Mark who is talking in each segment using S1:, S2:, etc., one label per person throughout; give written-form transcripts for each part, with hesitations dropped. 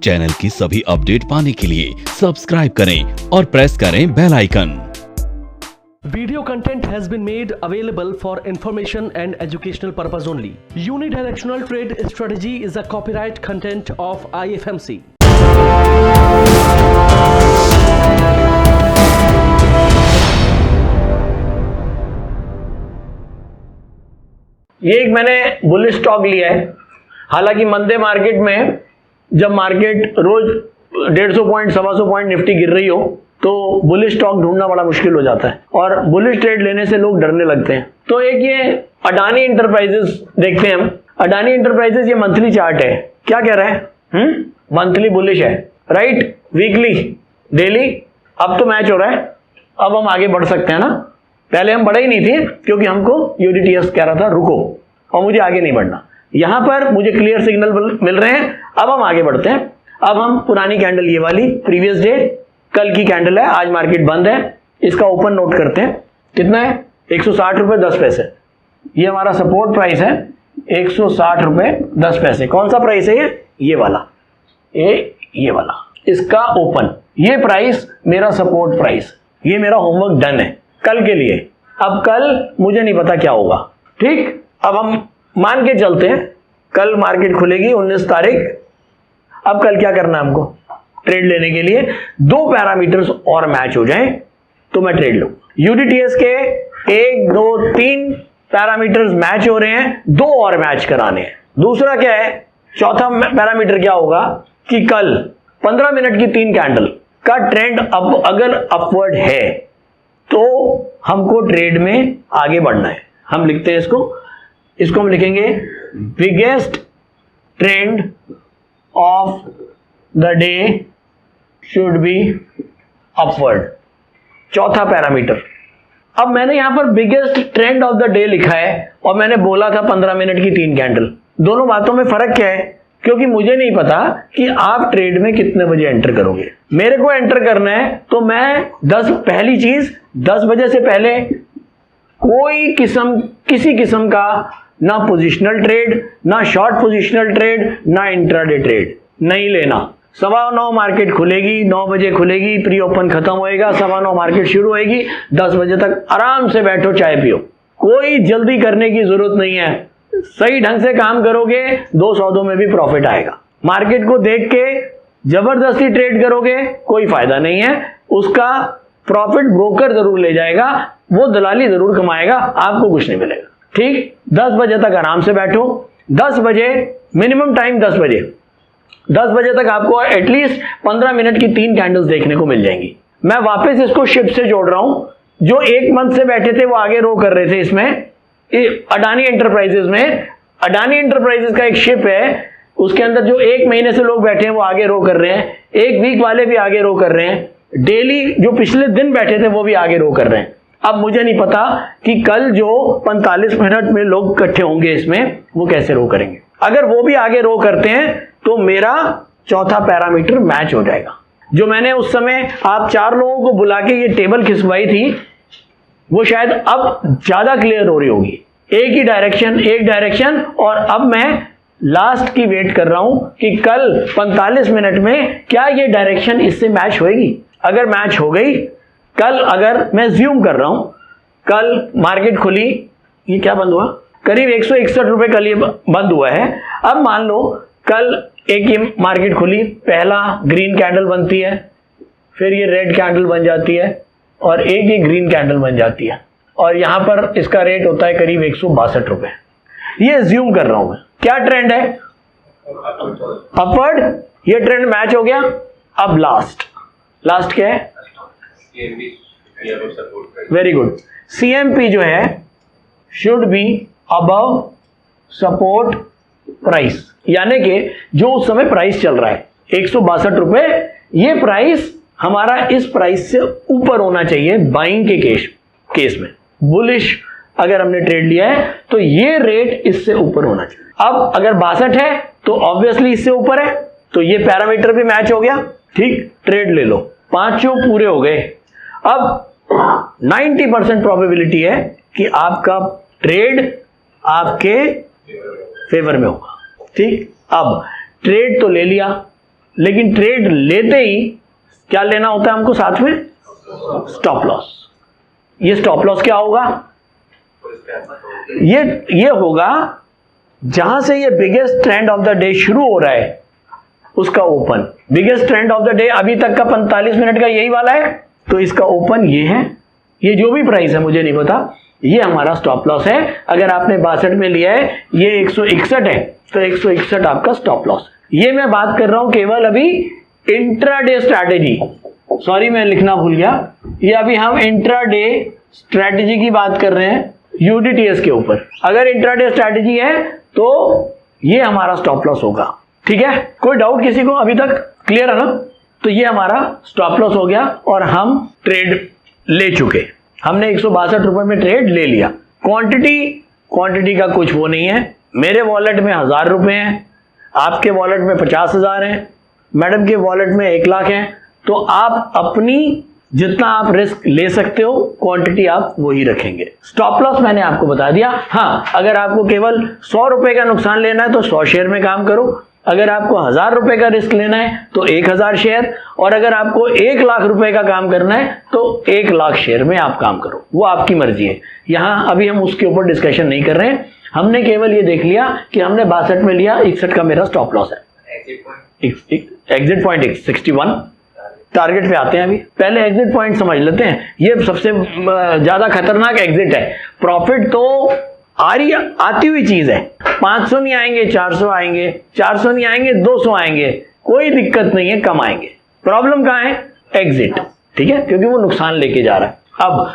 S1: Channel की सभी update पाने के लिए सब्सक्राइब करें और प्रेस करें bell icon.
S2: Video content has been made available for information and educational purpose only. Unidirectional trade strategy is a copyright content of IFMC.
S3: ये एक मैंने बुलिश स्टॉक लिया है। हालांकि मंदे मार्केट में जब मार्केट रोज 150 पॉइंट 125 पॉइंट निफ्टी गिर रही हो तो बुलिश स्टॉक ढूंढना बड़ा मुश्किल हो जाता है और बुलिश ट्रेड लेने से लोग डरने लगते हैं। तो एक ये अडानी इंटरप्राइजेस देखते हैं हम। अडानी इंटरप्राइजेस ये मंथली चार्ट है, क्या कह रहा है? मंथली बुलिश है, राइट? वीकली, डेली, अब तो मैच हो रहा है। अब हम आगे बढ़ सकते हैं ना। पहले हम बढ़े ही नहीं थे क्योंकि हमको यूडीटीएस कह रहा था रुको और मुझे आगे नहीं बढ़ना। यहां पर मुझे क्लियर सिग्नल मिल रहे हैं, अब हम आगे बढ़ते हैं। अब हम पुरानी कैंडल ये वाली प्रीवियस डे कल की कैंडल है, आज मार्केट बंद है, इसका ओपन नोट करते हैं। कितना है? 160 रुपए 10 पैसे। ये हमारा सपोर्ट प्राइस है 160 रुपए 10 पैसे। कौन सा प्राइस है ये वाला, ये वाला, इसका ओपन। ये प्राइस मेरा सपोर्ट प्राइस, ये मेरा होमवर्क डन है कल के लिए। अब कल मुझे नहीं पता क्या होगा, ठीक? अब हम मान के चलते हैं कल मार्केट खुलेगी 19 तारीख। अब कल क्या करना है हमको? ट्रेड लेने के लिए 2 पैरामीटर्स और मैच हो जाएं तो मैं ट्रेड लूं। यूडीटीएस के 1 2 3 पैरामीटर्स मैच हो रहे हैं, 2 और मैच कराने हैं। दूसरा क्या है? चौथा पैरामीटर क्या होगा कि कल 15 मिनट की 3 कैंडल का ट्रेंड अब अगर अपवर्ड है तो हमको ट्रेड में आगे बढ़ना है। हम लिखते हैं इसको हम लिखेंगे biggest trend of the day should be upward. चौथा पैरामीटर। अब मैंने यहां पर biggest trend of the day लिखा है और मैंने बोला था 15 मिनट की 3 कैंडल। दोनों बातों में फर्क क्या है? क्योंकि मुझे नहीं पता कि आप ट्रेड में कितने बजे एंटर करोगे। मेरे को एंटर करना है तो मैं पहली चीज 10 बजे से पहले किसी किस्म का ना पोजिशनल ट्रेड, ना शॉर्ट पोजिशनल ट्रेड, ना इंट्राडे ट्रेड नहीं लेना। 9:15 मार्केट खुलेगी, 9 बजे खुलेगी, प्री ओपन खत्म होएगा, 9:15 मार्केट शुरू होएगी, 10 बजे तक आराम से बैठो, चाय पियो। कोई जल्दी करने की जरूरत नहीं है। सही ढंग से काम करोगे 2 सौदों में भी प्रॉफिट आएगा। मार्केट को देख के जबरदस्ती ट्रेड करोगे कोई फायदा नहीं है। उसका प्रॉफिट ब्रोकर जरूर ले जाएगा, वो दलाली जरूर कमाएगा, आपको कुछ नहीं मिलेगा, ठीक? 10 बजे तक आराम से बैठो। 10 बजे मिनिमम टाइम 10 बजे तक आपको एटलीस्ट 15 मिनट की 3 कैंडल्स देखने को मिल जाएंगी। मैं वापस इसको शिफ्ट से जोड़ रहा हूं। जो 1 मंथ से बैठे थे वो आगे रो कर रहे थे इसमें, अडानी एंटरप्राइजेस में। अडानी एंटरप्राइजेस का एक शिप है, उसके अंदर जो 1 महीने से लोग बैठे हैं वो आगे रो कर रहे हैं, 1 वीक वाले भी आगे रो कर रहे हैं, डेली जो पिछले दिन बैठे थे वो भी आगे रो कर रहे हैं। अब मुझे नहीं पता कि कल जो 45 मिनट में लोग इकट्ठे होंगे इसमें वो कैसे रो करेंगे। अगर वो भी आगे रो करते हैं तो मेरा चौथा पैरामीटर मैच हो जाएगा। जो मैंने उस समय आप 4 लोगों को बुला के ये टेबल खिंचवाई थी वो शायद अब ज्यादा क्लियर हो रही होगी। एक ही डायरेक्शन और अब मैं लास्ट की वेट कर रहा हूं कि कल 45 मिनट में क्या ये डायरेक्शन इससे मैच होएगी। अगर मैच हो गई, कल अगर मैं ज्यूम कर रहा हूं कल मार्केट खुली, ये क्या बंद हुआ? करीब 161 रुपए कल ये बंद हुआ है। अब मान लो कल एक ये मार्केट खुली, पहला ग्रीन कैंडल बनती है, फिर ये रेड कैंडल बन जाती है और एक ये ग्रीन कैंडल बन जाती है और यहां पर इसका रेट होता है करीब 162 रुपए। ये ज्यूम कर रहा हूं मैं। क्या ट्रेंड है? अपवर्ड। ये ट्रेंड मैच हो गया। अब लास्ट क्या है? Very good. सीएमपी जो है should be above support price, यानी कि जो उस समय प्राइस चल रहा है 162 रुपए, ये प्राइस हमारा इस प्राइस से ऊपर होना चाहिए बाइंग के केस में। बुलिश अगर हमने ट्रेड लिया है तो ये रेट इससे ऊपर होना चाहिए। अब अगर 62 है तो ऑब्वियसली इससे ऊपर है, तो ये पैरामीटर भी मैच हो गया, ठीक? ट्रेड ले लो। 5 पूरे हो गए। अब 90% प्रोबेबिलिटी है कि आपका ट्रेड आपके फेवर में होगा, ठीक? अब ट्रेड तो ले लिया, लेकिन ट्रेड लेते ही क्या लेना होता है हमको साथ में? Stop loss. ये स्टॉप लॉस क्या होगा? ये होगा जहां से ये biggest trend of the day शुरू हो रहा है उसका open. Biggest trend of the day अभी तक का 45 मिनट का यही वाला है, तो इसका ओपन ये है। ये जो भी प्राइस है मुझे नहीं पता, ये हमारा स्टॉप लॉस है। अगर आपने 62 में लिया है, ये 161 है, तो 161 आपका स्टॉप लॉस है। ये मैं बात कर रहा हूं केवल अभी इंट्राडे स्ट्रैटेजी, सॉरी मैं लिखना भूल गया, ये अभी हम इंट्राडे स्ट्रैटेजी की बात कर रहे हैं यूडीटीएस के ऊपर। अगर इंट्राडे स्ट्रैटेजी है तो ये हमारा स्टॉप लॉस होगा। ठीक है, कोई डाउट किसी को अभी तक? क्लियर है ना? तो ये हमारा स्टॉप लॉस हो गया और हम ट्रेड ले चुके। हमने 162 रुपए में ट्रेड ले लिया। क्वांटिटी का कुछ वो नहीं है। मेरे वॉलेट में 1000 रुपए हैं, आपके वॉलेट में 50,000 हैं, मैडम के वॉलेट में 1 लाख है। तो आप अपनी जितना आप रिस्क ले सकते हो क्वांटिटी आप वही रखेंगे। स्टॉप लॉस मैंने आपको बता दिया। हाँ, अगर आपको केवल 100 रुपए का नुकसान लेना है तो 100 शेयर में काम करो। अगर आपको 1000 रुपए का रिस्क लेना है तो 1000 शेयर, और अगर आपको 1 लाख रुपए का काम करना है तो 1 लाख शेयर में आप काम करो, वो आपकी मर्जी है। यहां अभी हम उसके ऊपर डिस्कशन नहीं कर रहे हैं। हमने केवल ये देख लिया कि हमने 62 में लिया, 61 का मेरा स्टॉप लॉस है। एग्जिट पॉइंट 61, टारगेट पे आते हैं। अभी पहले एग्जिट पॉइंट समझ लेते हैं, ये सबसे ज्यादा खतरनाक एग्जिट है। प्रॉफिट तो आती हुई चीज है, 500 नहीं आएंगे, 400 आएंगे, 400 नहीं आएंगे, 200 आएंगे, कोई दिक्कत नहीं है, कम आएंगे। प्रॉब्लम कहां है? एग्जिट। ठीक है, क्योंकि वो नुकसान लेके जा रहा है। अब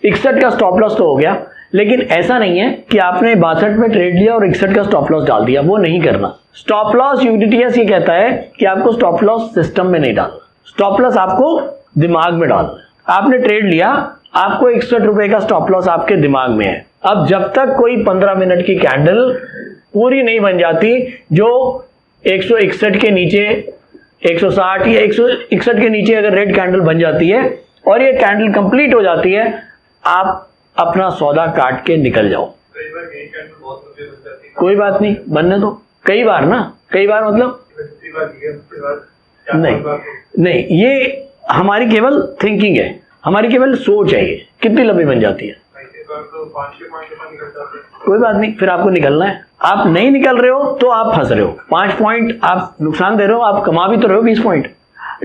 S3: 61 का स्टॉप लॉस तो हो गया, लेकिन ऐसा नहीं है कि आपने 62 में ट्रेड लिया और 61 का स्टॉप लॉस डाल दिया, वो नहीं करना। स्टॉप लॉस यूडीटीएस ये कहता है कि आपको स्टॉप लॉस सिस्टम में नहीं डालना, स्टॉप लॉस आपको दिमाग में डालना है। आपने ट्रेड लिया, आपको 61 रुपए का स्टॉप लॉस आपके दिमाग में है। अब जब तक कोई 15 मिनट की कैंडल पूरी नहीं बन जाती जो 161 के नीचे, 160 या 161 के नीचे अगर रेड कैंडल बन जाती है और ये कैंडल कंप्लीट हो जाती है, आप अपना सौदा काट के निकल जाओ। कोई बात नहीं, बनने दो। कई बार ना, कई बार मतलब नहीं, ये हमारी केवल थिंकिंग है, हमारी केवल सोच है। ये कितनी लंबी बन जाती है? कोई बात नहीं, फिर आपको निकलना है। आप नहीं निकल रहे हो तो आप फंस रहे हो। 5 पॉइंट आप नुकसान दे रहे हो, आप कमा भी तो रहे हो 20 पॉइंट।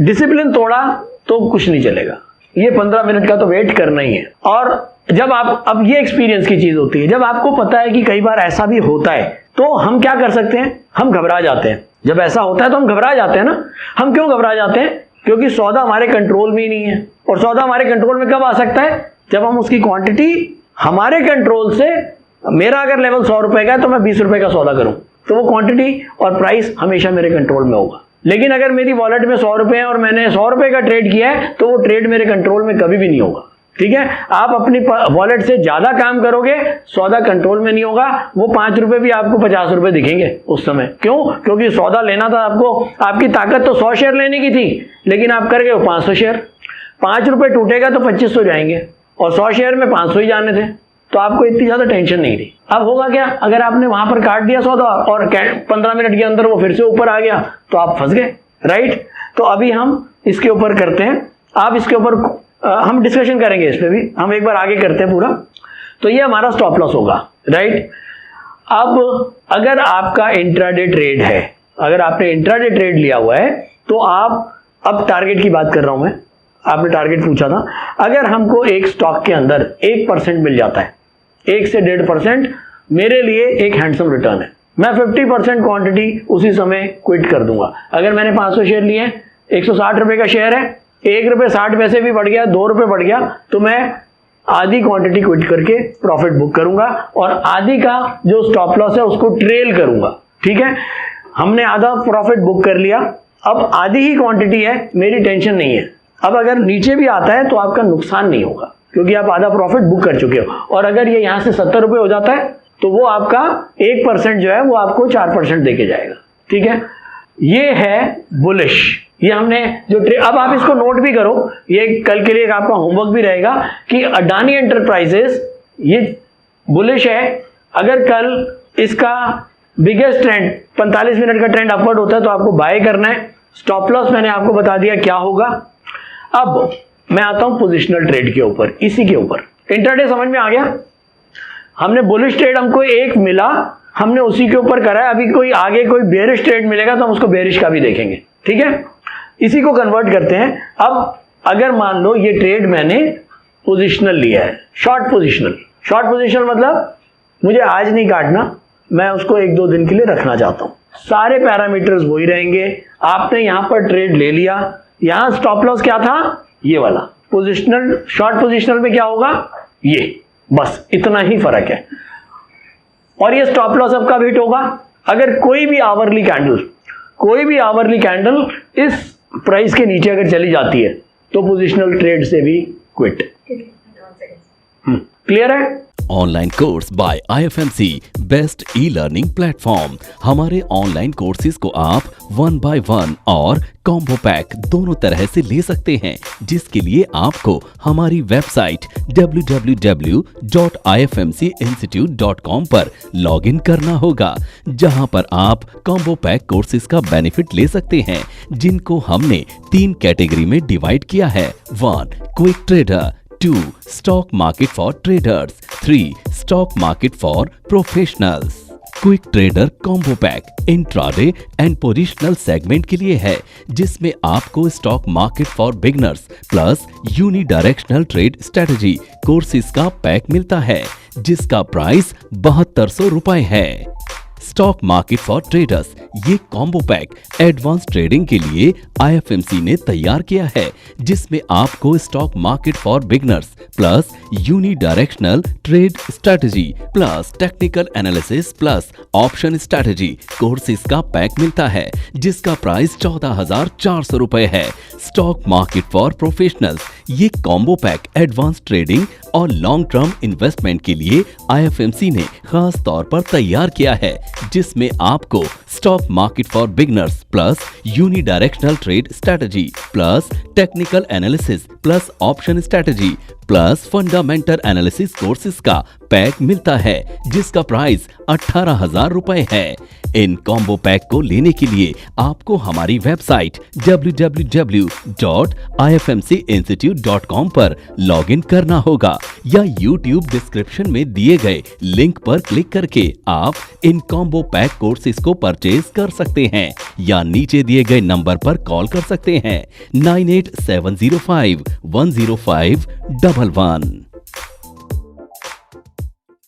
S3: डिसिप्लिन तोड़ा तो कुछ नहीं चलेगा। ये 15 मिनट का तो वेट करना ही है। और जब आप, अब ये एक्सपीरियंस की चीज होती है, जब आपको पता है कि कई बार ऐसा भी होता है तो हम क्या कर सकते हैं? हम घबरा जाते हैं। जब ऐसा होता है तो हम घबरा जाते हैं ना। हम क्यों घबरा जाते हैं? क्योंकि सौदा हमारे कंट्रोल में ही नहीं है। और सौदा हमारे कंट्रोल में कब आ सकता है? जब हम उसकी क्वांटिटी हमारे कंट्रोल से, मेरा अगर लेवल 100 रुपए का है तो मैं 20 रुपए का सौदा करूं तो वो क्वांटिटी और प्राइस हमेशा मेरे कंट्रोल में होगा। लेकिन अगर मेरी वॉलेट में 100 रुपए है और मैंने 100 रुपए का ट्रेड किया है तो वो ट्रेड मेरे कंट्रोल में कभी भी नहीं होगा। ठीक है, आप अपनी वॉलेट से ज्यादा काम करोगे, सौदा कंट्रोल में नहीं होगा। वो 5 रुपए भी आपको 50 रुपए दिखेंगे उस समय। क्यों? क्योंकि सौदा लेना था आपको, आपकी ताकत तो 100 शेयर लेने की थी, लेकिन आप कर गए 500 शेयर। 5 रुपए टूटेगा तो 2500 जाएंगे और 100 शेयर में 500 ही जाने थे, तो आपको इतनी ज्यादा टेंशन नहीं थी। अब होगा क्या? अगर आपने वहां पर काट दिया सौदा और 15 मिनट के अंदर वो फिर से ऊपर आ गया तो आप फंस गए, राइट? तो अभी हम इसके ऊपर करते हैं, आप इसके ऊपर हम डिस्कशन करेंगे, इस पे भी हम एक बार आगे करते हैं पूरा। तो ये हमारा स्टॉप लॉस होगा, राइट? अब अगर आपका इंट्राडे ट्रेड है, अगर आपने इंट्राडे ट्रेड लिया हुआ है तो आप, अब टारगेट की बात कर रहा हूं मैं, आपने टारगेट पूछा था। अगर हमको एक स्टॉक के अंदर 1% मिल जाता है, 1 से 1.5%, मेरे लिए एक हैंडसम रिटर्न है। मैं 50% क्वांटिटी उसी समय क्विट कर दूंगा। अगर मैंने 500 शेयर लिए हैं, 160 रुपए का शेयर है, 1 रुपए 60 पैसे भी बढ़ गया, 2 रुपए बढ़ गया, तो मैं आधी क्वांटिटी क्विट करके प्रॉफिट बुक करूंगा और आधी का जो स्टॉप लॉस है उसको ट्रेल करूंगा। ठीक है, हमने आधा प्रॉफिट बुक कर लिया, अब आधी ही क्वांटिटी है, मेरी टेंशन नहीं है। अब अगर नीचे भी आता है तो आपका नुकसान नहीं होगा क्योंकि आप आधा प्रॉफिट बुक कर चुके हो। और अगर ये यहां से 70 रुपए हो जाता है तो वो आपका 1% जो है वो आपको 4% देके जाएगा। ठीक है, ये है बुलिश। ये हमने जो अब आप इसको नोट भी करो, ये कल के लिए आपका होमवर्क भी रहेगा कि अडानी एंटरप्राइजेस ये बुलिश है। अगर कल इसका बिगेस्ट ट्रेंड 45 मिनट का ट्रेंड अपवर्ड होता है तो आपको बाय करना है। स्टॉप लॉस मैंने आपको बता दिया क्या होगा। अब मैं आता हूं पोजिशनल ट्रेड के ऊपर, इसी के ऊपर। इंट्राडे समझ में आ गया? हमने बुलिश ट्रेड हमको एक मिला, हमने उसी के ऊपर करा है। अभी कोई आगे कोई बेरिश ट्रेड मिलेगा तो हम उसको बेरिश का भी देखेंगे, ठीक है। इसी को कन्वर्ट करते हैं। अब अगर मान लो ये ट्रेड मैंने पोजिशनल लिया है, शॉर्ट पोजिशनल। शॉर्ट पोजिशनल मतलब मुझे आज नहीं काटना, मैं उसको 1-2 दिन के लिए रखना चाहता हूं। सारे पैरामीटर्स वही रहेंगे। आपने यहां पर ट्रेड ले लिया, यहां स्टॉप लॉस क्या था? ये वाला। पोजिशनल, शॉर्ट पोजिशनल में क्या होगा? ये, बस इतना ही फर्क है। और ये स्टॉप लॉस अब कब हिट होगा? अगर कोई भी आवरली कैंडल इस प्राइस के नीचे अगर चली जाती है तो पोजिशनल ट्रेड से भी क्विट। क्लियर है?
S1: Online course by IFMC best e learning platform. हमारे ऑनलाइन कोर्सेज को आप 1 by 1 और कॉम्बो पैक दोनों तरह से ले सकते हैं, जिसके लिए आपको हमारी वेबसाइट www.ifmcinstitute.com पर लॉगिन करना होगा, जहां पर आप कॉम्बो पैक कोर्सेज का बेनिफिट ले सकते हैं, जिनको हमने 3 कैटेगरी में डिवाइड किया है। 1 quick trader, 2 stock market for traders, 3 stock market for professionals. Quick trader combo pack intraday and positional segment के लिए है, जिसमें आपको stock market for beginners plus unidirectional trade strategy courses का पैक मिलता है, जिसका प्राइस 7200 रुपए है। स्टॉक मार्केट फॉर ट्रेडर्स ये कॉम्बो पैक एडवांस ट्रेडिंग के लिए IFMC ने तैयार किया है, जिसमें आपको stock market for beginners plus unidirectional trade strategy plus technical analysis plus option strategy courses का पैक मिलता है, जिसका प्राइस 14,400 रुपए है। स्टॉक मार्केट फॉर प्रोफेशनल्स ये कॉम्बो पैक एडवांस ट्रेडिंग और लॉन्ग टर्म इन्वेस्टमेंट के लिए IFMC ने खास तौर पर तैयार किया है, जिसमें आपको stock market for beginners plus unidirectional trade strategy plus technical analysis plus option strategy plus fundamental analysis courses का पैक मिलता है, जिसका प्राइस 18,000 रुपए है। इन कॉम्बो पैक को लेने के लिए आपको हमारी वेबसाइट www.ifmcinstitute.com पर लॉगिन करना होगा, या YouTube डिस्क्रिप्शन में दिए गए लिंक पर क्लिक करके आप इन कॉम्बो पैक कोर्सेज को परचेज कर सकते हैं, या नीचे दिए गए नंबर पर कॉल कर सकते हैं 9870510511।